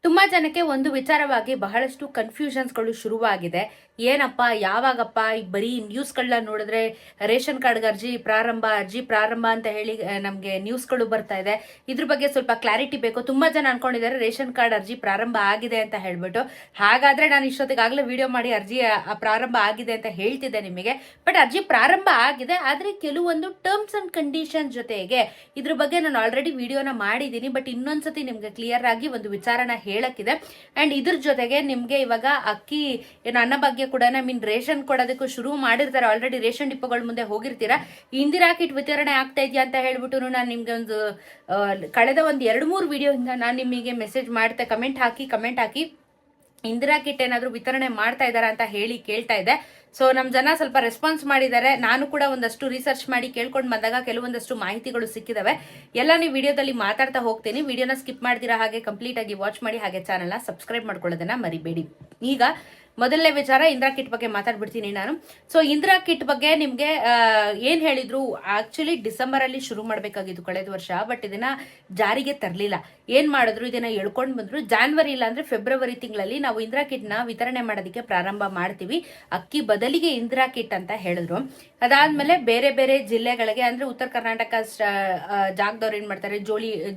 ತುಂಬಾ ಜನಕ್ಕೆ ಒಂದು ವಿಚಾರವಾಗಿ ಬಹಳಷ್ಟು ಕನ್ಫ್ಯೂಷನ್ಸ್ಗಳು ಶುರುವಾಗಿದೆ. ಏನಪ್ಪ, ಯಾವಾಗಪ್ಪ ಬರೀ ನ್ಯೂಸ್ಗಳನ್ನ ನೋಡಿದ್ರೆ ರೇಷನ್ ಕಾರ್ಡ್ಗೆ ಅರ್ಜಿ ಪ್ರಾರಂಭ ಅಂತ ಹೇಳಿ ನಮಗೆ ನ್ಯೂಸ್ಗಳು ಬರ್ತಾ ಇದೆ. ಇದ್ರ ಬಗ್ಗೆ ಸ್ವಲ್ಪ ಕ್ಲಾರಿಟಿ ಬೇಕು. ತುಂಬಾ ಜನ ಅನ್ಕೊಂಡಿದ್ದಾರೆ ರೇಷನ್ ಕಾರ್ಡ್ ಅರ್ಜಿ ಪ್ರಾರಂಭ ಆಗಿದೆ ಅಂತ ಹೇಳ್ಬಿಟ್ಟು. ಹಾಗಾದ್ರೆ ನಾನು ಇಷ್ಟೊತ್ತಿಗಾಗಲೇ ವಿಡಿಯೋ ಮಾಡಿ ಅರ್ಜಿ ಪ್ರಾರಂಭ ಆಗಿದೆ ಅಂತ ಹೇಳ್ತಿದ್ದೆ ನಿಮಗೆ. ಬಟ್ ಅರ್ಜಿ ಪ್ರಾರಂಭ ಆಗಿದೆ, ಆದ್ರೆ ಕೆಲವೊಂದು ಟರ್ಮ್ಸ್ ಅಂಡ್ ಕಂಡೀಷನ್ ಜೊತೆಗೆ ಇದ್ರ ಬಗ್ಗೆ ನಾನು ಆಲ್ರೆಡಿ ವಿಡಿಯೋನ ಮಾಡಿದ್ದೀನಿ. ಬಟ್ ಇನ್ನೊಂದ್ಸತಿ ನಿಮ್ಗೆ ಕ್ಲಿಯರ್ ಆಗಿ ಒಂದು ವಿಚಾರನ ಹೇಳಕ್ಕಿದೆ. ಅಂಡ್ ಇದ್ರ ಜೊತೆಗೆ ನಿಮ್ಗೆ ಇವಾಗ ಅಕ್ಕಿ ನನ್ನ ಬಗ್ಗೆ ಕೂಡ ರೇಷನ್ ಕೊಡೋದಕ್ಕೂ ಶುರು ಮಾಡಿರ್ತಾರೆ. ಆಲ್ರೆಡಿ ರೇಷನ್ ಡಿಪೋಗಳ ಮುಂದೆ ಹೋಗಿರ್ತೀರಾ. ಇಂದಿರಾ ಕಿಟ್ ವಿತರಣೆ ಆಗ್ತಾ ಇದೆಯಾ ಅಂತ ಹೇಳ್ಬಿಟ್ಟು ನಾನು ನಿಮ್ಗೆ ಒಂದು ಕಳೆದ ಒಂದು 2-3 ವಿಡಿಯೋಯಿಂದ ನಾನು ನಿಮಗೆ ಮೆಸೇಜ್ ಮಾಡ್ತೆ, ಕಮೆಂಟ್ ಹಾಕಿ ಇಂದಿರಾ ಕಿಟ್ ಏನಾದ್ರು ವಿತರಣೆ ಮಾಡ್ತಾ ಇದಾರ ಅಂತ ಹೇಳಿ ಕೇಳ್ತಾ ಇದೆ. ಸೊ ನಮ್ ಜನ ಸ್ವಲ್ಪ ರೆಸ್ಪಾನ್ಸ್ ಮಾಡಿದ್ದಾರೆ. ನಾನು ಕೂಡ ಒಂದಷ್ಟು ರಿಸರ್ಚ್ ಮಾಡಿ ಕೇಳ್ಕೊಂಡು ಬಂದಾಗ ಕೆಲವೊಂದಷ್ಟು ಮಾಹಿತಿಗಳು ಸಿಕ್ಕಿದಾವೆ. ಎಲ್ಲ ನೀವು ವಿಡಿಯೋದಲ್ಲಿ ಮಾತಾಡ್ತಾ ಹೋಗ್ತೀನಿ. ವಿಡಿಯೋನ ಸ್ಕಿಪ್ ಮಾಡ್ದಿರಾ ಹಾಗೆ ಕಂಪ್ಲೀಟ್ ಆಗಿ ವಾಚ್ ಮಾಡಿ, ಹಾಗೆ ಚಾನಲ್ನ ಸಬ್ಸ್ಕ್ರೈಬ್ ಮಾಡ್ಕೊಳ್ಳೋದನ್ನ ಮರಿಬೇಡಿ. ಈಗ ಮೊದಲನೇ ವಿಚಾರ ಇಂದಿರಾ ಕಿಟ್ ಬಗ್ಗೆ ಮಾತಾಡ್ಬಿಡ್ತೀನಿ ನಾನು. ಸೊ ಇಂದಿರಾ ಕಿಟ್ ಬಗ್ಗೆ ನಿಮ್ಗೆ ಏನ್ ಹೇಳಿದ್ರು, ಆಕ್ಚುಲಿ ಡಿಸೆಂಬರ್ ಅಲ್ಲಿ ಶುರು ಮಾಡ್ಬೇಕಾಗಿತ್ತು ಕಳೆದ ವರ್ಷ. ಬಟ್ ಇದನ್ನ ಜಾರಿಗೆ ತರಲಿಲ್ಲ. ಏನ್ ಮಾಡಿದ್ರು, ಇದನ್ನ ಎಳ್ಕೊಂಡ್ ಬಂದ್ರು. ಜಾನ್ವರಿ ಇಲ್ಲ ಅಂದ್ರೆ ಫೆಬ್ರವರಿ ತಿಂಗಳಲ್ಲಿ ನಾವು ಇಂದಿರಾ ಕಿಟ್ ನ ವಿತರಣೆ ಮಾಡೋದಕ್ಕೆ ಪ್ರಾರಂಭ ಮಾಡ್ತೀವಿ, ಅಕ್ಕಿ ಬದಲಿಗೆ ಇಂದಿರಾ ಕಿಟ್ ಅಂತ ಹೇಳಿದ್ರು. ಅದಾದ್ಮೇಲೆ ಬೇರೆ ಬೇರೆ ಜಿಲ್ಲೆಗಳಿಗೆ, ಅಂದ್ರೆ ಉತ್ತರ ಕರ್ನಾಟಕ ಜಾಗದವ್ರು ಏನ್ ಮಾಡ್ತಾರೆ,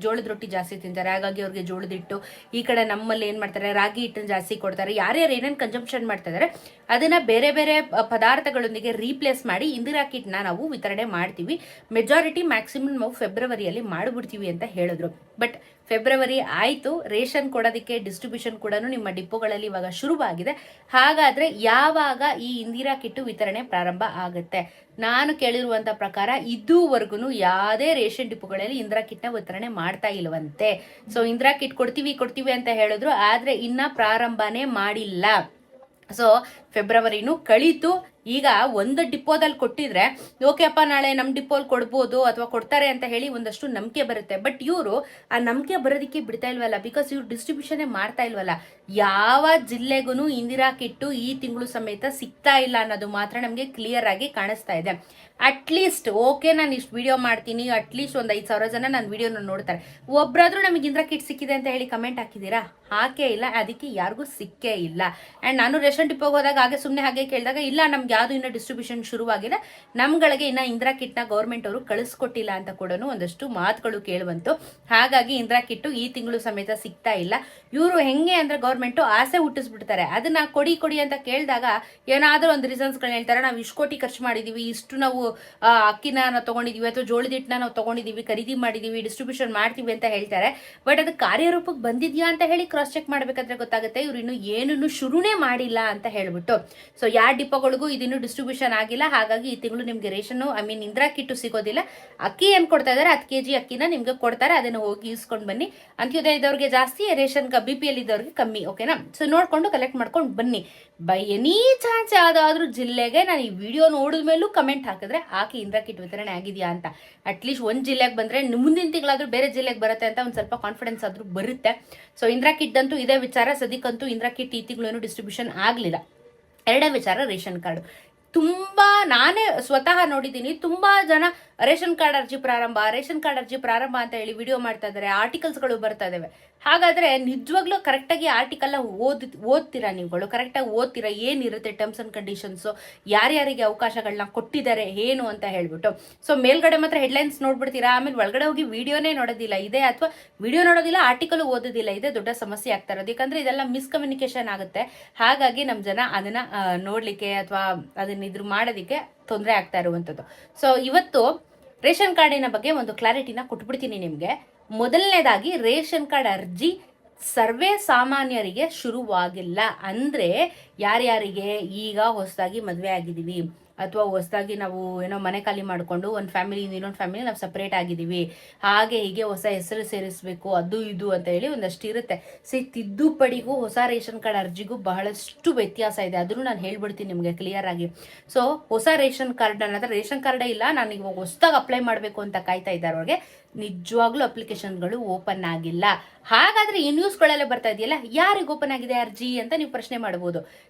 ಜೋಳದ ರೊಟ್ಟಿ ಜಾಸ್ತಿ ತಿಂತಾರೆ, ಹಾಗಾಗಿ ಅವ್ರಿಗೆ ಜೋಳದ ಹಿಟ್ಟು. ಈ ಕಡೆ ನಮ್ಮಲ್ಲಿ ಏನ್ ಮಾಡ್ತಾರೆ, ರಾಗಿ ಹಿಟ್ಟನ್ನು ಜಾಸ್ತಿ ಕೊಡ್ತಾರೆ. ಯಾರ್ಯಾರು ಏನೇನು ಕನ್ಸಂಪ್ಷನ್ ಮಾಡ್ತಾ ಇದಾರೆ ಅದನ್ನ ಬೇರೆ ಬೇರೆ ಪದಾರ್ಥಗಳೊಂದಿಗೆ ರೀಪ್ಲೇಸ್ ಮಾಡಿ ಇಂದಿರಾ ಕಿಟ್ ನ ನಾವು ವಿತರಣೆ ಮಾಡ್ತೀವಿ. ಮೆಜಾರಿಟಿ ಮ್ಯಾಕ್ಸಿಮಮ್ ನಾವು ಫೆಬ್ರವರಿಯಲ್ಲಿ ಮಾಡಿಬಿಡ್ತೀವಿ ಅಂತ ಹೇಳಿದ್ರು. ಬಟ್ ಫೆಬ್ರವರಿ ಆಯ್ತು, ರೇಷನ್ ಕೊಡೋದಕ್ಕೆ ಡಿಸ್ಟ್ರಿಬ್ಯೂಷನ್ ಕೂಡ ನಿಮ್ಮ ಡಿಪೋಗಳಲ್ಲಿ ಇವಾಗ ಶುರುವಾಗಿದೆ. ಹಾಗಾದ್ರೆ ಯಾವಾಗ ಈ ಇಂದಿರಾ ಕಿಟ್ ವಿತರಣೆ ಪ್ರಾರಂಭ ಆಗುತ್ತೆ? ನಾನು ಕೇಳಿರುವಂತ ಪ್ರಕಾರ ಇದುವರೆಗೂ ಯಾವುದೇ ರೇಷನ್ ಡಿಪೋಗಳಲ್ಲಿ ಇಂದಿರಾ ಕಿಟ್ ನ ವಿತರಣೆ ಮಾಡ್ತಾ ಇಲ್ವಂತೆ. ಸೊ ಇಂದಿರಾ ಕಿಟ್ ಕೊಡ್ತೀವಿ ಅಂತ ಹೇಳಿದ್ರು, ಆದ್ರೆ ಇನ್ನ ಪ್ರಾರಂಭನೇ ಮಾಡಿಲ್ಲ. ಸೊ ಫೆಬ್ರವರಿನೂ ಕಳೀತು. ಈಗ ಒಂದು ಡಿಪೋದಲ್ಲಿ ಕೊಟ್ಟಿದ್ರೆ ಓಕೆಪ್ಪ, ನಾಳೆ ನಮ್ಮ ಡಿಪೋಲ್ ಕೊಡ್ಬೋದು ಅಥವಾ ಕೊಡ್ತಾರೆ ಅಂತ ಹೇಳಿ ಒಂದಷ್ಟು ನಂಬಿಕೆ ಬರುತ್ತೆ. ಬಟ್ ಇವರು ಆ ನಂಬಿಕೆ ಬರೋದಕ್ಕೆ ಬಿಡ್ತಾ ಇಲ್ವಲ್ಲ, ಬಿಕಾಸ್ ಇವ್ರು ಡಿಸ್ಟ್ರಿಬ್ಯೂಷನ್ ಮಾಡ್ತಾ ಇಲ್ವಲ್ಲ. ಯಾವ ಜಿಲ್ಲೆಗೂ ಇಂದಿರಾ ಕಿಟ್ಟು ಈ ತಿಂಗಳು ಸಮೇತ ಸಿಗ್ತಾ ಇಲ್ಲ ಅನ್ನೋದು ಮಾತ್ರ ನಮಗೆ ಕ್ಲಿಯರ್ ಆಗಿ ಕಾಣಿಸ್ತಾ ಇದೆ. ಅಟ್ಲೀಸ್ಟ್ ಓಕೆ, ನಾನು ಇಷ್ಟು ವಿಡಿಯೋ ಮಾಡ್ತೀನಿ, ಅಟ್ಲೀಸ್ಟ್ ಒಂದು 5,000 ಜನ ನನ್ನ ವಿಡಿಯೋನ ನೋಡ್ತಾರೆ. ಒಬ್ರಾದ್ರೂ ನಮಗೆ ಇಂದಿರಾ ಕಿಟ್ ಸಿಕ್ಕಿದೆ ಅಂತ ಹೇಳಿ ಕಮೆಂಟ್ ಹಾಕಿದ್ದೀರಾ? ಹಾಕೇ ಇಲ್ಲ. ಅದಕ್ಕೆ ಯಾರಿಗೂ ಸಿಕ್ಕೇ ಇಲ್ಲ. ಅಂಡ್ ನಾನು ರೇಷನ್ ಡಿಪೋಗೆ ಹೋದಾಗ ಹಾಗೆ ಕೇಳಿದಾಗ, ಇಲ್ಲ ನಮ್ಗೆ ಯಾವ್ದು ಇನ್ನ ಡಿಸ್ಟ್ರಿಬ್ಯೂಷನ್ ಶುರುವಾಗಿದೆ, ನಮ್ಗಳಿಗೆ ಇನ್ನ ಇಂದಿರಾ ಕಿಟ್ ನ ಗೌರ್ಮೆಂಟ್ ಅವರು ಕಳಿಸ್ಕೊಟ್ಟಿಲ್ಲ ಅಂತ ಕೂಡ ಒಂದಷ್ಟು ಮಾತುಗಳು ಕೇಳುವಂತು. ಹಾಗಾಗಿ ಇಂದಿರಾ ಕಿಟ್ ಈ ತಿಂಗಳು ಸಮೇತ ಸಿಗ್ತಾ ಇಲ್ಲ. ಇವರು ಹೆಂಗೆ ಅಂದ್ರೆ ಗೌರ್ಮೆಂಟ್ ಆಸೆ ಹುಟ್ಟಿಸ್ಬಿಡ್ತಾರೆ. ಅದನ್ನ ಕೊಡಿ ಅಂತ ಕೇಳಿದಾಗ ಏನಾದ್ರೂ ಒಂದು ರೀಸನ್ಸ್ ಗಳನ್ನ ಹೇಳ್ತಾರೆ. ನಾವು ಇಷ್ಟು ಕೋಟಿ ಖರ್ಚು ಮಾಡಿದೀವಿ, ಇಷ್ಟು ನಾವು ಅಕ್ಕಿನ ನಾವು ತಗೊಂಡಿದೀವಿ ಅಥವಾ ಜೋಳದ ಹಿಟ್ಟನ್ನ ನಾವು ತಗೊಂಡಿದೀವಿ, ಖರೀದಿ ಮಾಡಿದೀವಿ, ಡಿಸ್ಟ್ರಿಬ್ಯೂಷನ್ ಮಾಡ್ತೀವಿ ಅಂತ ಹೇಳ್ತಾರೆ. ಬಟ್ ಅದು ಕಾರ್ಯರೂಪಕ್ಕೆ ಬಂದಿದ್ಯಾ ಅಂತ ಹೇಳಿ ಕ್ರಾಸ್ ಚೆಕ್ ಮಾಡ್ಬೇಕಾದ್ರೆ ಗೊತ್ತಾಗುತ್ತೆ ಇವ್ರು ಇನ್ನು ಏನನ್ನು ಶುರುನೇ ಮಾಡಿಲ್ಲ ಅಂತ ಹೇಳ್ಬಿಟ್ಟು. ಸೊ ಯಾವ ಡಿಪೋಗಳಿಗೂ ಇದಿನ್ನು ಡಿಸ್ಟ್ರಿಬ್ಯೂಷನ್ ಆಗಿಲ್ಲ. ಹಾಗಾಗಿ ಈ ತಿಂಗಳು ನಿಮ್ಗೆ ರೇಷನ್ ಇಂದಿರಾ ಕಿಟ್ ಸಿಗೋದಿಲ್ಲ. ಅಕ್ಕಿ ಏನ್ ಕೊಡ್ತಾ ಇದಾರೆ 10 kg ಅಕ್ಕಿನ ನಿಮ್ಗೆ ಕೊಡ್ತಾರೆ. ಅದನ್ನ ಹೋಗಿ ಇಸ್ಕೊಂಡ್ ಬನ್ನಿ. ಅಂತ್ಯೋದಯ ಇದ್ದವ್ರಿಗೆ ಜಾಸ್ತಿ, ರೇಷನ್ BPL ಇದ್ದವ್ರಿಗೆ ಕಮ್ಮಿ. ಓಕೆನಾ? ಸೊ ನೋಡ್ಕೊಂಡು ಕಲೆಕ್ಟ್ ಮಾಡ್ಕೊಂಡು ಬನ್ನಿ. ಬೈ ಎನಿ ಚಾನ್ಸ್ ಯಾವ್ದಾದ್ರು ಜಿಲ್ಲೆಗೆ ನಾನು ಈ ವಿಡಿಯೋ ನೋಡಿದ ಮೇಲೂ ಕಮೆಂಟ್ ಹಾಕಿದ್ರೆ ಆಕೆ ಇಂದಿರಾ ಕಿಟ್ ವಿತರಣೆ ಆಗಿದೆಯಾ ಅಂತ. ಅಟ್ಲೀಸ್ಟ್ ಒಂದ್ ಜಿಲ್ಲೆಗೆ ಬಂದ್ರೆ ಮುಂದಿನ ತಿಂಗಳಾದ್ರೂ ಬೇರೆ ಜಿಲ್ಲೆಗೆ ಬರುತ್ತೆ ಅಂತ ಒಂದ್ ಸ್ವಲ್ಪ ಕಾನ್ಫಿಡೆನ್ಸ್ ಆದ್ರೂ ಬರುತ್ತೆ. ಸೊ ಇಂದಿರಾ ಕಿಟ್ ಅಂತೂ ಇದೇ ವಿಚಾರ. ಸದ್ಯಕ್ಕಂತೂ ಇಂದಿರಾ ಕಿಟ್ ಈ ತಿಂಗಳು ಡಿಸ್ಟ್ರಿಬ್ಯೂಷನ್ ಆಗ್ಲಿಲ್ಲ. ಎರಡನೇ ವಿಚಾರ ರೇಷನ್ ಕಾರ್ಡ್. ನಾನೇ ಸ್ವತಃ ನೋಡಿದ್ದೀನಿ, ತುಂಬಾ ಜನ ರೇಷನ್ ಕಾರ್ಡ್ ಅರ್ಜಿ ಪ್ರಾರಂಭ ಅಂತ ಹೇಳಿ ವಿಡಿಯೋ ಮಾಡ್ತಾ ಇದಾರೆ, ಆರ್ಟಿಕಲ್ಸ್ಗಳು ಬರ್ತಾ ಇದಾವೆ. ಹಾಗಾದ್ರೆ ನಿಜವಾಗ್ಲೂ ಕರೆಕ್ಟಾಗಿ ಆರ್ಟಿಕಲ್ ಓದ್ತೀರಾ ನೀವುಗಳು? ಕರೆಕ್ಟಾಗಿ ಓದ್ತೀರಾ ಏನಿರುತ್ತೆ ಟರ್ಮ್ಸ್ ಅಂಡ್ ಕಂಡೀಷನ್ಸ್, ಯಾರ್ಯಾರಿಗೆ ಅವಕಾಶಗಳನ್ನ ಕೊಟ್ಟಿದ್ದಾರೆ ಏನು ಅಂತ ಹೇಳ್ಬಿಟ್ಟು. ಸೊ ಮೇಲ್ಗಡೆ ಮಾತ್ರ ಹೆಡ್ಲೈನ್ಸ್ ನೋಡ್ಬಿಡ್ತೀರಾ, ಆಮೇಲೆ ಒಳಗಡೆ ಹೋಗಿ ವಿಡಿಯೋನೇ ನೋಡೋದಿಲ್ಲ ಇದೆ, ಅಥವಾ ವಿಡಿಯೋ ನೋಡೋದಿಲ್ಲ, ಆರ್ಟಿಕಲ್ ಓದೋದಿಲ್ಲ ಇದೆ. ದೊಡ್ಡ ಸಮಸ್ಯೆ ಆಗ್ತಾ ಇರೋದು. ಯಾಕಂದ್ರೆ ಇದೆಲ್ಲ ಮಿಸ್ಕಮ್ಯುನಿಕೇಶನ್ ಆಗುತ್ತೆ. ಹಾಗಾಗಿ ನಮ್ ಜನ ಅದನ್ನ ನೋಡ್ಲಿಕ್ಕೆ ಅಥವಾ ಅದನ್ನ ಇದ್ರ ಮಾಡೋದಿಕ್ಕೆ ತೊಂದರೆ ಆಗ್ತಾ ಇರುವಂತದ್ದು. ಸೊ ಇವತ್ತು ರೇಷನ್ ಕಾರ್ಡಿನ ಬಗ್ಗೆ ಒಂದು ಕ್ಲಾರಿಟಿನ ಕೊಟ್ಬಿಡ್ತೀನಿ ನಿಮ್ಗೆ. ಮೊದಲನೇದಾಗಿ ರೇಷನ್ ಕಾರ್ಡ್ ಅರ್ಜಿ ಸರ್ವೇ ಸಾಮಾನ್ಯರಿಗೆ ಶುರುವಾಗಿಲ್ಲ. ಅಂದ್ರೆ ಯಾರ್ಯಾರಿಗೆ ಈಗ ಹೊಸದಾಗಿ ಮದುವೆ ಆಗಿದೀವಿ ಅಥವಾ ಹೊಸದಾಗಿ ನಾವು ಏನೋ ಮನೆ ಖಾಲಿ ಮಾಡಿಕೊಂಡು ಒಂದು ಫ್ಯಾಮಿಲಿಯಿಂದ ಇನ್ನೊಂದು ಫ್ಯಾಮಿಲಿ ನಾವು ಸಪ್ರೇಟ್ ಆಗಿದ್ದೀವಿ, ಹಾಗೆ ಹೀಗೆ ಹೊಸ ಹೆಸರು ಸೇರಿಸಬೇಕು, ಅದು ಇದು ಅಂತ ಹೇಳಿ ಒಂದಷ್ಟು ಇರುತ್ತೆ. ತಿದ್ದುಪಡಿಗೂ ಹೊಸ ರೇಷನ್ ಕಾರ್ಡ್ ಅರ್ಜಿಗೂ ಬಹಳಷ್ಟು ವ್ಯತ್ಯಾಸ ಇದೆ. ಅದನ್ನು ನಾನು ಹೇಳ್ಬಿಡ್ತೀನಿ ನಿಮಗೆ ಕ್ಲಿಯರ್ ಆಗಿ. ಸೊ ಹೊಸ ರೇಷನ್ ಕಾರ್ಡ್ ಅನ್ನೋದ್ರೆ ರೇಷನ್ ಕಾರ್ಡೇ ಇಲ್ಲ, ನಾನು ಇವಾಗ ಹೊಸದಾಗಿ ಅಪ್ಲೈ ಮಾಡಬೇಕು ಅಂತ ಕಾಯ್ತಾ ಇದ್ದಾರೆ ಅವ್ರಿಗೆ, ನಿಜವಾಗ್ಲೂ ಅಪ್ಲಿಕೇಶನ್ಗಳು ಓಪನ್ ಆಗಿಲ್ಲ. ಹಾಗಾದ್ರೆ ಈ ನ್ಯೂಸ್ಗಳೆಲ್ಲ ಬರ್ತಾ ಇದೆಯಲ್ಲ, ಯಾರಿಗೆ ಓಪನ್ ಆಗಿದೆ ಅರ್ಜಿ ಅಂತ ನೀವು ಪ್ರಶ್ನೆ ಮಾಡಬಹುದು.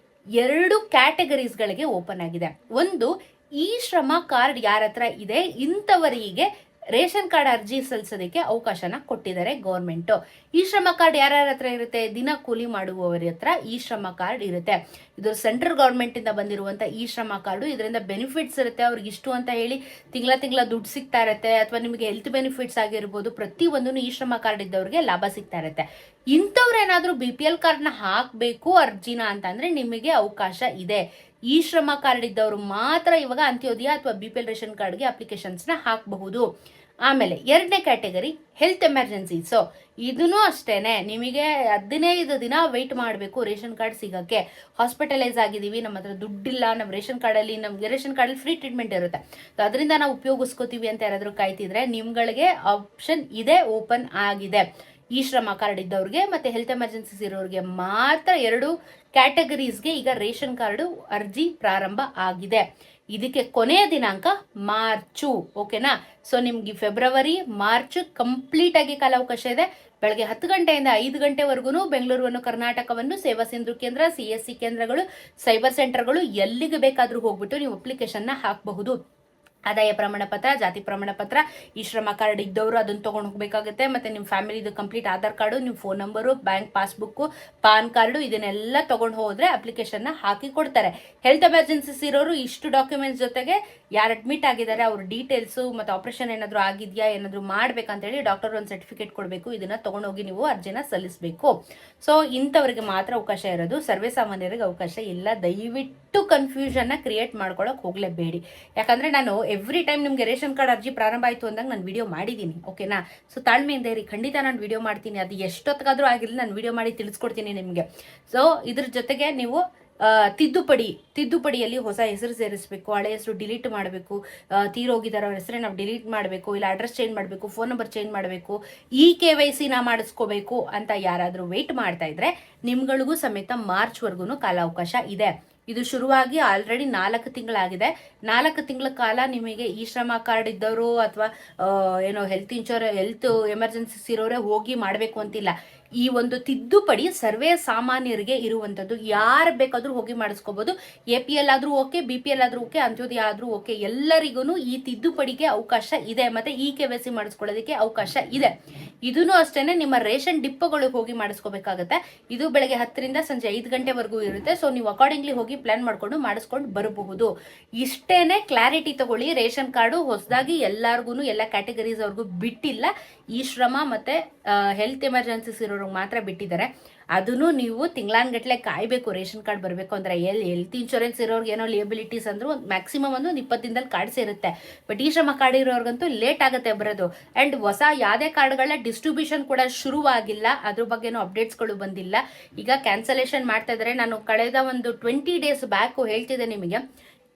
2 ಕ್ಯಾಟಗರೀಸ್ಗಳಿಗೆ ಓಪನ್ ಆಗಿದೆ. ಒಂದು, ಈ ಶ್ರಮ ಕಾರ್ಡ್ ಯಾರ ಹತ್ರ ಇದೆ ಇಂಥವರಿಗೆ ರೇಷನ್ ಕಾರ್ಡ್ ಅರ್ಜಿ ಸಲ್ಲಿಸೋದಕ್ಕೆ ಅವಕಾಶನ ಕೊಟ್ಟಿದ್ದಾರೆ ಗೌರ್ಮೆಂಟ್. ಈ ಶ್ರಮ ಕಾರ್ಡ್ ಯಾರ್ಯಾರ ಹತ್ರ ಇರುತ್ತೆ? ದಿನ ಕೂಲಿ ಮಾಡುವವರ ಹತ್ರ ಈ ಶ್ರಮ ಕಾರ್ಡ್ ಇರುತ್ತೆ. ಇದು ಸೆಂಟ್ರಲ್ ಗೌರ್ಮೆಂಟ್ ಇಂದ ಬಂದಿರುವಂತ ಈ ಶ್ರಮ ಕಾರ್ಡು. ಇದರಿಂದ ಬೆನಿಫಿಟ್ಸ್ ಇರುತ್ತೆ, ಅವ್ರಿಗೆ ಇಷ್ಟು ಅಂತ ಹೇಳಿ ತಿಂಗಳ ದುಡ್ಡು ಸಿಗ್ತಾ ಇರುತ್ತೆ, ಅಥವಾ ನಿಮಗೆ ಹೆಲ್ತ್ ಬೆನಿಫಿಟ್ಸ್ ಆಗಿರ್ಬೋದು, ಪ್ರತಿ ಒಂದನ್ನು ಈ ಶ್ರಮ ಕಾರ್ಡ್ ಇದ್ದವ್ರಿಗೆ ಲಾಭ ಸಿಗ್ತಾ ಇರುತ್ತೆ. ಇಂಥವ್ರೇನಾದ್ರೂ BPL ಕಾರ್ಡ್ನ ಹಾಕಬೇಕು ಅರ್ಜಿನ ಅಂತಂದ್ರೆ ನಿಮಗೆ ಅವಕಾಶ ಇದೆ. ಈ ಶ್ರಮ ಕಾರ್ಡ್ ಇದ್ದವರು ಮಾತ್ರ ಇವಾಗ ಅಂತ್ಯೋದಯ ಅಥವಾ BPL ರೇಷನ್ ಕಾರ್ಡ್ಗೆ ಅಪ್ಲಿಕೇಶನ್ಸ್ನ ಹಾಕಬಹುದು. ಆಮೇಲೆ 2ನೇ ಕ್ಯಾಟಗರಿ ಹೆಲ್ತ್ ಎಮರ್ಜೆನ್ಸಿ. ಸೊ ಇದನ್ನು ಅಷ್ಟೇನೆ, ನಿಮಗೆ 15 ದಿನ ವೆಯ್ಟ್ ಮಾಡಬೇಕು ರೇಷನ್ ಕಾರ್ಡ್ ಸಿಗಕ್ಕೆ. ಹಾಸ್ಪಿಟಲೈಸ್ ಆಗಿದ್ದೀವಿ, ನಮ್ಮ ಹತ್ರ ದುಡ್ಡಿಲ್ಲ, ನಮ್ಮ ನಮ್ಗೆ ರೇಷನ್ ಕಾರ್ಡಲ್ಲಿ ಫ್ರೀ ಟ್ರೀಟ್ಮೆಂಟ್ ಇರುತ್ತೆ, ಅದರಿಂದ ನಾವು ಉಪಯೋಗಿಸ್ಕೋತೀವಿ ಅಂತ ಯಾರಾದ್ರೂ ಕಾಯ್ತಿದ್ರೆ ನಿಮ್ಗಳಿಗೆ ಆಪ್ಷನ್ ಇದೆ, ಓಪನ್ ಆಗಿದೆ. ಈ ಶ್ರಮ ಕಾರ್ಡ್ ಇದ್ದವ್ರಿಗೆ ಮತ್ತೆ ಹೆಲ್ತ್ ಎಮರ್ಜೆನ್ಸೀಸ್ ಇರೋರಿಗೆ ಮಾತ್ರ 2 ಕ್ಯಾಟಗರೀಸ್ಗೆ ಈಗ ರೇಷನ್ ಕಾರ್ಡು ಅರ್ಜಿ ಪ್ರಾರಂಭ ಆಗಿದೆ. ಇದಕ್ಕೆ ಕೊನೆಯ ದಿನಾಂಕ ಮಾರ್ಚು. ಓಕೆನಾ? ಸೊ ನಿಮ್ಗೆ ಫೆಬ್ರವರಿ ಮಾರ್ಚ್ ಕಂಪ್ಲೀಟ್ ಆಗಿ ಕಾಲಾವಕಾಶ ಇದೆ. ಬೆಳಗ್ಗೆ 10 ಗಂಟೆಯಿಂದ 5 ಗಂಟೆವರೆಗೂ ಬೆಂಗಳೂರು ಕರ್ನಾಟಕವನ್ನು ಸೇವಾ ಸಿಂಧು ಕೇಂದ್ರ, CSC ಕೇಂದ್ರಗಳು, ಸೈಬರ್ ಸೆಂಟರ್ಗಳು ಎಲ್ಲಿಗೆ ಬೇಕಾದ್ರೂ ಹೋಗ್ಬಿಟ್ಟು ನೀವು ಅಪ್ಲಿಕೇಶನ್ ಹಾಕಬಹುದು. ಆದಾಯ ಪ್ರಮಾಣ ಪತ್ರ, ಜಾತಿ ಪ್ರಮಾಣ ಪತ್ರ, ಈ ಶ್ರಮ ಕಾರ್ಡ್ ಇದ್ದವರು ಅದನ್ನ ತಗೊಂಡು ಹೋಗ್ಬೇಕಾಗುತ್ತೆ. ಮತ್ತೆ ನಿಮ್ಮ ಫ್ಯಾಮಿಲಿದು ಕಂಪ್ಲೀಟ್ ಆಧಾರ್ ಕಾರ್ಡು, ನಿಮ್ಮ phone number, bank passbook, PAN card ಇದನ್ನೆಲ್ಲ ತಗೊಂಡು ಹೋದ್ರೆ ಅಪ್ಲಿಕೇಶನ್ ಹಾಕಿ ಕೊಡ್ತಾರೆ. ಹೆಲ್ತ್ ಎಮರ್ಜೆನ್ಸೀಸ್ ಇರೋರು ಇಷ್ಟು ಡಾಕ್ಯುಮೆಂಟ್ಸ್ ಜೊತೆಗೆ ಯಾರು ಅಡ್ಮಿಟ್ ಆಗಿದ್ದಾರೆ ಅವ್ರ ಡೀಟೇಲ್ಸ್, ಮತ್ತೆ ಆಪರೇಷನ್ ಏನಾದ್ರು ಆಗಿದ್ಯಾ, ಏನಾದ್ರು ಮಾಡ್ಬೇಕಂತ ಹೇಳಿ ಡಾಕ್ಟರ್ ಒಂದು ಸರ್ಟಿಫಿಕೇಟ್ ಕೊಡಬೇಕು. ಇದನ್ನ ತಗೊಂಡೋಗಿ ನೀವು ಅರ್ಜಿನ ಸಲ್ಲಿಸಬೇಕು. ಸೊ ಇಂಥವ್ರಿಗೆ ಮಾತ್ರ ಅವಕಾಶ ಇರೋದು, ಸರ್ವೇ ಸಾಮಾನ್ಯರಿಗೆ ಅವಕಾಶ ಇಲ್ಲ. ದಯವಿಟ್ಟು ಕನ್ಫ್ಯೂಷನ್ ಕ್ರಿಯೇಟ್ ಮಾಡ್ಕೊಳಕ್ ಹೋಗ್ಲೇಬೇಡಿ. ಯಾಕಂದ್ರೆ ನಾನು ಎವ್ರಿ ಟೈಮ್ ನಿಮ್ಗೆ ರೇಷನ್ ಕಾರ್ಡ್ ಅರ್ಜಿ ಪ್ರಾರಂಭ ಆಯ್ತು ಅಂದಾಗ ನಾನು ವಿಡಿಯೋ ಮಾಡಿದ್ದೀನಿ. ಓಕೆನಾ? ಸೊ ತಾಳ್ಮೆಯಿಂದ ಇರಿ, ಖಂಡಿತ ನಾನು ವಿಡಿಯೋ ಮಾಡ್ತೀನಿ. ಅದು ಎಷ್ಟೊತ್ತಿಗಾದ್ರೂ ಆಗಿರಲಿ ನಾನು ವಿಡಿಯೋ ಮಾಡಿ ತಿಳಿಸ್ಕೊಡ್ತೀನಿ ನಿಮಗೆ. ಸೊ ಇದ್ರ ಜೊತೆಗೆ ನೀವು ತಿದ್ದುಪಡಿಯಲ್ಲಿ ಹೊಸ ಹೆಸರು ಸೇರಿಸಬೇಕು, ಹಳೆ ಹೆಸರು ಡಿಲೀಟ್ ಮಾಡಬೇಕು, ತೀರೋಗಿದಾರ ಅವ್ರ ಹೆಸರೇ ನಾವು ಡಿಲೀಟ್ ಮಾಡಬೇಕು, ಇಲ್ಲ ಅಡ್ರೆಸ್ ಚೇಂಜ್ ಮಾಡಬೇಕು, ಫೋನ್ ನಂಬರ್ ಚೇಂಜ್ ಮಾಡಬೇಕು, KYC ಮಾಡಿಸ್ಕೋಬೇಕು ಅಂತ ಯಾರಾದರೂ ವೆಯ್ಟ್ ಮಾಡ್ತಾ ಇದ್ರೆ ನಿಮ್ಗಳಿಗೂ ಸಮೇತ ಮಾರ್ಚ್ವರೆಗೂ ಕಾಲಾವಕಾಶ ಇದೆ. ಇದು ಶುರುವಾಗಿ ಆಲ್ರೆಡಿ 4 ತಿಂಗಳಾಗಿದೆ. 4 ತಿಂಗಳ ಕಾಲ ನಿಮಗೆ ಈ ಶ್ರಮ ಕಾರ್ಡ್ ಇದ್ದವರು ಅಥವಾ ಹೆಲ್ತ್ ಎಮರ್ಜೆನ್ಸಿಸ್ ಇರೋರೇ ಹೋಗಿ ಮಾಡಬೇಕು ಅಂತಿಲ್ಲ. ಈ ಒಂದು ತಿದ್ದುಪಡಿ ಸರ್ವೇ ಸಾಮಾನ್ಯರಿಗೆ ಇರುವಂತದ್ದು. ಯಾರು ಬೇಕಾದ್ರೂ ಹೋಗಿ ಮಾಡಿಸ್ಕೋಬಹುದು. APL ಆದ್ರೂ ಓಕೆ, BPL ಆದ್ರೂ ಓಕೆ, ಅಂತ್ಯೋದಯ ಆದ್ರೂ ಓಕೆ, ಎಲ್ಲರಿಗೂ ಈ ತಿದ್ದುಪಡಿಗೆ ಅವಕಾಶ ಇದೆ. ಮತ್ತೆ KYC ಮಾಡಿಸ್ಕೊಳ್ಳೋದಕ್ಕೆ ಅವಕಾಶ ಇದೆ. ಇದನ್ನು ಅಷ್ಟೇನೆ ನಿಮ್ಮ ರೇಷನ್ ಡಿಪ್ಪೋಗಳಿಗೆ ಹೋಗಿ ಮಾಡಿಸ್ಕೋಬೇಕಾಗತ್ತೆ. ಇದು ಬೆಳಗ್ಗೆ 10 ರಿಂದ ಸಂಜೆ 5 ಗಂಟೆವರೆಗೂ ಇರುತ್ತೆ. ಸೊ ನೀವು ಅಕಾರ್ಡಿಂಗ್ಲಿ ಹೋಗಿ ಪ್ಲಾನ್ ಮಾಡ್ಕೊಂಡು ಮಾಡಿಸ್ಕೊಂಡು ಬರಬಹುದು. ಇಷ್ಟೇನೆ ಕ್ಲಾರಿಟಿ ತಗೊಳ್ಳಿ. ರೇಷನ್ ಕಾರ್ಡು ಹೊಸದಾಗಿ ಎಲ್ಲಾರ್ಗು, ಎಲ್ಲ ಕ್ಯಾಟಗರೀಸ್ ಅವ್ರಿಗೂ ಬಿಟ್ಟಿಲ್ಲ. ಈ ಶ್ರಮ ಮತ್ತೆ ಹೆಲ್ತ್ ಎಮರ್ಜೆನ್ಸೀಸ್ ಇರೋರಿಗೆ ಮಾತ್ರ ಬಿಟ್ಟಿದ್ದಾರೆ. ಅದನ್ನು ನೀವು ತಿಂಗಳಾನ್ಗಟ್ಲೆ ಕಾಯ್ಬೇಕು ರೇಷನ್ ಕಾರ್ಡ್ ಬರಬೇಕು ಅಂದ್ರೆ. ಹೆಲ್ತ್ ಇನ್ಶೂರೆನ್ಸ್ ಇರೋರ್ಗೆ ಏನೋ ಲಿಯಬಿಲಿಟೀಸ್ ಅಂದ್ರೆ ಮ್ಯಾಕ್ಸಿಮಮ್ ಒಂದು 20 ದಿನದಲ್ಲಿ ಕಾರ್ಡ್ ಸೇರುತ್ತೆ. ಬಟ್ ಈ ಶ್ರಮ ಕಾರ್ಡ್ ಇರೋರ್ಗಂತೂ ಲೇಟ್ ಆಗುತ್ತೆ ಬರೋದು. ಅಂಡ್ ಹೊಸ ಯಾವುದೇ ಕಾರ್ಡ್ಗಳ ಡಿಸ್ಟ್ರಿಬ್ಯೂಷನ್ ಕೂಡ ಶುರುವಾಗಿಲ್ಲ. ಅದ್ರ ಬಗ್ಗೆನೂ ಅಪ್ಡೇಟ್ಸ್ಗಳು ಬಂದಿಲ್ಲ. ಈಗ ಕ್ಯಾನ್ಸಲೇಷನ್ ಮಾಡ್ತಾ ಇದ್ದಾರೆ. ನಾನು ಕಳೆದ ಒಂದು 20 ಡೇಸ್ ಬ್ಯಾಕ್ ಹೇಳ್ತಿದ್ದೆ ನಿಮಗೆ,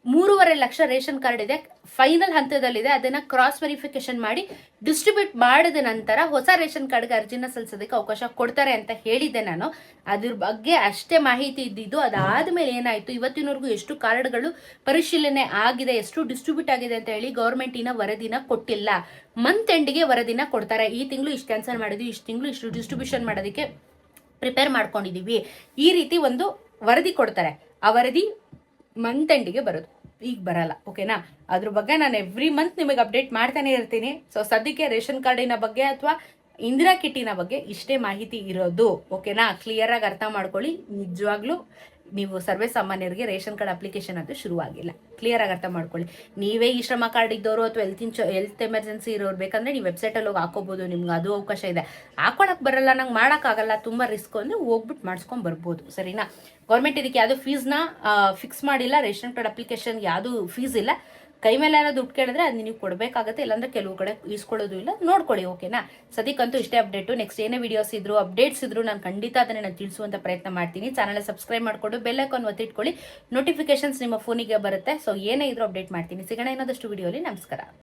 3.5 ಲಕ್ಷ ರೇಷನ್ ಕಾರ್ಡ್ ಇದೆ, ಫೈನಲ್ ಹಂತದಲ್ಲಿದೆ. ಅದನ್ನ ಕ್ರಾಸ್ ವೆರಿಫಿಕೇಶನ್ ಮಾಡಿ ಡಿಸ್ಟ್ರಿಬ್ಯೂಟ್ ಮಾಡಿದ ನಂತರ ಹೊಸ ರೇಷನ್ ಕಾರ್ಡ್ಗೆ ಅರ್ಜಿನ ಸಲ್ಲಿಸೋದಕ್ಕೆ ಅವಕಾಶ ಕೊಡ್ತಾರೆ ಅಂತ ಹೇಳಿದ್ದೆ ನಾನು. ಅದ್ರ ಬಗ್ಗೆ ಅಷ್ಟೇ ಮಾಹಿತಿ ಇದ್ದಿದ್ದು. ಅದಾದ್ಮೇಲೆ ಏನಾಯ್ತು, ಇವತ್ತಿನವರೆಗೂ ಎಷ್ಟು ಕಾರ್ಡ್ಗಳು ಪರಿಶೀಲನೆ ಆಗಿದೆ, ಎಷ್ಟು ಡಿಸ್ಟ್ರಿಬ್ಯೂಟ್ ಆಗಿದೆ ಅಂತ ಹೇಳಿ ಗೌರ್ಮೆಂಟ್ ವರದಿನ ಕೊಟ್ಟಿಲ್ಲ. ಮಂತ್ ಎಂಡ್ಗೆ ವರದಿನ ಕೊಡ್ತಾರೆ. ಈ ತಿಂಗಳು ಇಷ್ಟು ಕ್ಯಾನ್ಸಲ್ ಮಾಡಿದ್ವಿ, ಇಷ್ಟು ತಿಂಗಳು ಇಷ್ಟು ಡಿಸ್ಟ್ರಿಬ್ಯೂಷನ್ ಮಾಡೋದಕ್ಕೆ ಪ್ರಿಪೇರ್ ಮಾಡ್ಕೊಂಡಿದೀವಿ, ಈ ರೀತಿ ಒಂದು ವರದಿ ಕೊಡ್ತಾರೆ. ಆ ವರದಿ ಮಂತ್ ಎಂಡಿಗೆ ಬರೋದು, ಈಗ ಬರಲ್ಲ. ಓಕೆನಾ? ಅದ್ರ ಬಗ್ಗೆ ನಾನು ಎವ್ರಿ ಮಂತ್ ನಿಮಗೆ ಅಪ್ಡೇಟ್ ಮಾಡ್ತಾನೆ ಇರ್ತೀನಿ. ಸೊ ಸದ್ಯಕ್ಕೆ ರೇಷನ್ ಕಾರ್ಡಿನ ಬಗ್ಗೆ ಅಥವಾ ಇಂದಿರಾ ಕಿಟ್ಟಿನ ಬಗ್ಗೆ ಇಷ್ಟೇ ಮಾಹಿತಿ ಇರೋದು. ಓಕೆನಾ? ಕ್ಲಿಯರ್ ಆಗಿ ಅರ್ಥ ಮಾಡ್ಕೊಳ್ಳಿ. ನಿಜವಾಗ್ಲೂ ನೀವು ಸರ್ವೇ ಸಾಮಾನ್ಯರಿಗೆ ರೇಷನ್ ಕಾರ್ಡ್ ಅಪ್ಲಿಕೇಶನ್ ಅದು ಶುರುವಾಗಿಲ್ಲ. ಕ್ಲಿಯರ್ ಆಗಿ ಅರ್ಥ ಮಾಡ್ಕೊಳ್ಳಿ. ನೀವೇ ಈ ಶ್ರಮ ಕಾರ್ಡ್ ಇದ್ದವರು ಅಥವಾ ಹೆಲ್ತ್ ಎಮರ್ಜೆನ್ಸಿ ಇರೋರು ಬೇಕಂದ್ರೆ ನೀವು ವೆಬ್ಸೈಟಲ್ಲಿ ಹೋಗಿ ಹಾಕೋಬಹುದು. ನಿಮ್ಗೆ ಅದು ಅವಕಾಶ ಇದೆ. ಹಾಕೊಳಕ್ ಬರಲ್ಲ, ನಂಗೆ ಮಾಡೋಕ್ಕಾಗಲ್ಲ, ತುಂಬ ರಿಸ್ಕ್ ಅಂದ್ರೆ ಹೋಗ್ಬಿಟ್ಟು ಮಾಡಿಸ್ಕೊಂಡ್ ಬರ್ಬೋದು. ಸರಿನಾ? ಗೌರ್ಮೆಂಟ್ ಇದಕ್ಕೆ ಯಾವುದು ಫೀಸ್ನ ಫಿಕ್ಸ್ ಮಾಡಿಲ್ಲ. ರೇಷನ್ ಕಾರ್ಡ್ ಅಪ್ಲಿಕೇಶನ್ ಯಾವುದು ಫೀಸ್ ಇಲ್ಲ. ಕೈ ಮೇಲೆ ಯಾರು ದುಡ್ಡು ಕೇಳಿದ್ರೆ ಅದು ನೀವು ಕೊಡಬೇಕಾಗುತ್ತೆ. ಇಲ್ಲಾಂದ್ರೆ ಕೆಲವು ಕಡೆ ಈಸ್ಕೊಳ್ಳೋದು ಇಲ್ಲ. ನೋಡ್ಕೊಳ್ಳಿ. ಓಕೆನಾ? ಸದ್ಯಕ್ಕಂತೂ ಇಷ್ಟೇ ಅಪ್ಡೇಟು. ನೆಕ್ಸ್ಟ್ ಏನೇ ವಿಡಿಯೋಸ್ ಇದ್ರು, ಅಪ್ಡೇಟ್ಸ್ ಇದ್ರು ನಾನು ಖಂಡಿತ ಅದನ್ನ ನಾನು ತಿಳಿಸುವಂತ ಪ್ರಯತ್ನ ಮಾಡ್ತೀನಿ. ಚಾನಲ್ ಸಬ್ಸ್ಕ್ರೈಬ್ ಮಾಡ್ಕೊಂಡು ಬೆಲ್ ಐಕಾನ್ ಒತ್ತಿಟ್ಕೊಳ್ಳಿ. ನೋಟಿಫಿಕೇಶನ್ಸ್ ನಿಮ್ಮ ಫೋನಿಗೆ ಬರುತ್ತೆ. ಸೊ ಏನೇ ಇದ್ರು ಅಪ್ಡೇಟ್ ಮಾಡ್ತೀನಿ. ಸಿಗೋಣ ಇನ್ನೊಂದಷ್ಟು ವಿಡಿಯೋಲಿ. ನಮಸ್ಕಾರ.